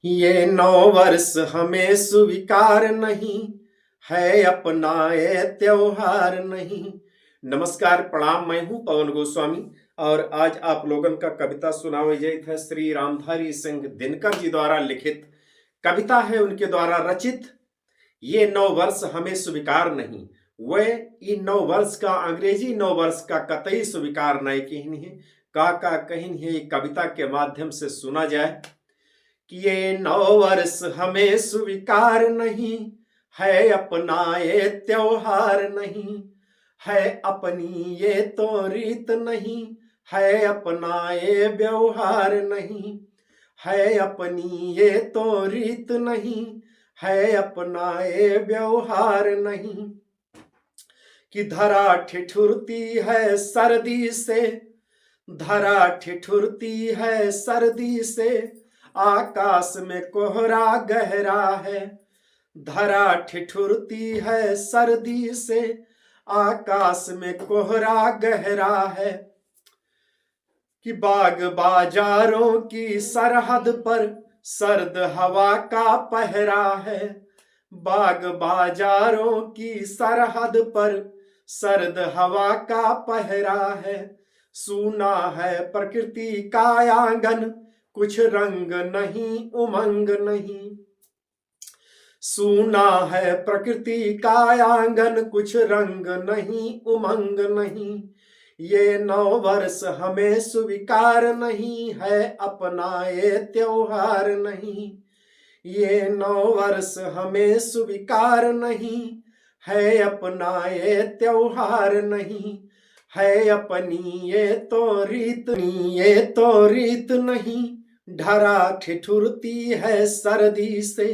ये 9 वर्ष हमें स्वीकार नहीं है, अपनाए त्योहार नहीं। नमस्कार, प्रणाम। मैं हूं पवन गोस्वामी और आज आप लोगन का कविता सुनावे जाइत है। श्री रामधारी सिंह दिनकर जी द्वारा लिखित कविता है, उनके द्वारा रचित। ये 9 वर्ष हमें स्वीकार नहीं। वे इन 9 वर्ष का, अंग्रेजी 9 वर्ष का कतई स्वीकार नहीं कहिन है। का कहिन है, ये कविता के माध्यम से सुना जाए कि ये 9 वर्ष हमें स्वीकार नहीं है, अपनाए त्योहार नहीं है, अपनी ये तो रीत नहीं है, अपनाए व्यवहार नहीं है, अपनी ये तो रीत नहीं है, अपनाए व्यवहार नहीं। कि धरा ठिठुरती है सर्दी से, धरा ठिठुरती है सर्दी से, आकाश में कोहरा गहरा है। धरा ठिठुरती है सर्दी से, आकाश में कोहरा गहरा है। कि बाग बाजारों की सरहद पर सर्द हवा का पहरा है। बाग बाजारों की सरहद पर सर्द हवा का पहरा है। सूना है प्रकृति का आंगन, कुछ रंग नहीं उमंग नहीं। सूना है प्रकृति का आंगन, कुछ रंग नहीं उमंग नहीं। ये 9 वर्ष हमें स्वीकार नहीं है, अपनाए त्योहार नहीं। ये 9 वर्ष हमें स्वीकार नहीं है, अपनाए त्योहार नहीं है, अपनी ये तो रीत नहीं। ढरा ठिठुरती है सर्दी से,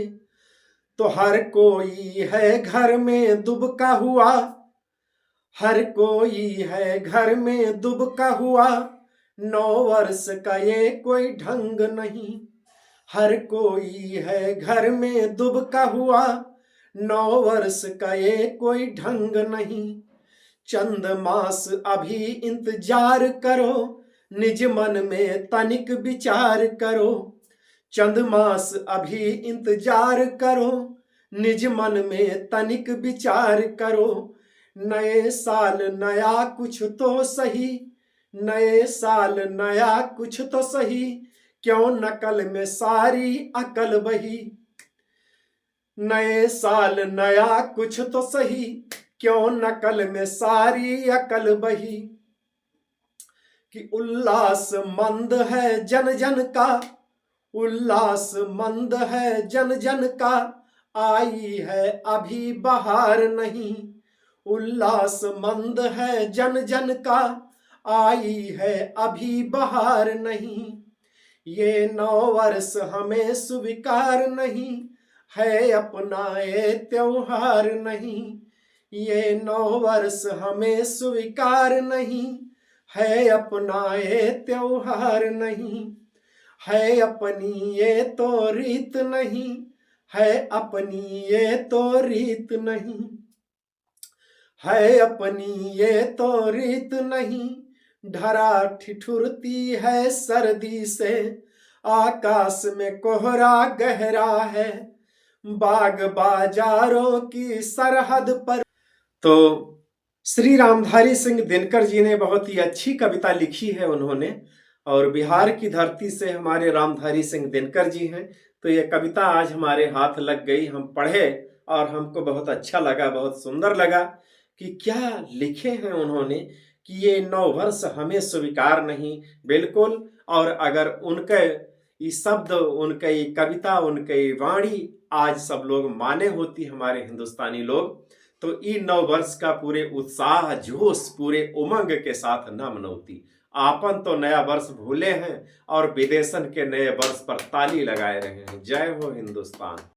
तो हर कोई है घर में दुबका हुआ। हर कोई है घर में दुबका हुआ, 9 वर्ष का ये कोई ढंग नहीं। हर कोई है घर में दुबका हुआ, 9 वर्ष का ये कोई ढंग नहीं। चंद मास अभी इंतजार करो, निज मन में तनिक विचार करो। चंद मास अभी इंतजार करो, निज मन में तनिक विचार करो। नए साल नया कुछ तो सही, नए साल नया कुछ तो सही, क्यों नकल में सारी अकल बही। नए साल नया कुछ तो सही, क्यों नकल में सारी अकल बही। कि उल्लास मंद है जन जन का, उल्लास मंद है जन जन का, आई है अभी बहार नहीं। उल्लास मंद है जन जन का, आई है अभी बहार नहीं। ये 9 वर्ष हमें स्वीकार नहीं है, अपनाए त्योहार नहीं। ये 9 वर्ष हमें स्वीकार नहीं है, अपनाए त्योहार नहीं है, अपनी ये तो रीत नहीं है, अपनी ये तो रीत नहीं है, अपनी ये तो रीत नहीं। ढरा ठिठुरती है सर्दी से, आकाश में कोहरा गहरा है। बाग बाजारों की सरहद पर। तो श्री रामधारी सिंह दिनकर जी ने बहुत ही अच्छी कविता लिखी है उन्होंने, और बिहार की धरती से हमारे रामधारी सिंह दिनकर जी हैं। तो ये कविता आज हमारे हाथ लग गई, हम पढ़े और हमको बहुत अच्छा लगा, बहुत सुंदर लगा कि क्या लिखे हैं उन्होंने। कि ये 9 वर्ष हमें स्वीकार नहीं, बिल्कुल। और अगर उनके ये शब्द, उनके ये कविता, उनके ये वाणी आज सब लोग माने होती, हमारे हिंदुस्तानी लोग, तो इन 9 वर्ष का पूरे उत्साह जोश, पूरे उमंग के साथ न मनौती। आपन तो नया वर्ष भूले हैं और विदेशन के नए वर्ष पर ताली लगाए रहे हैं। जय हो हिंदुस्तान।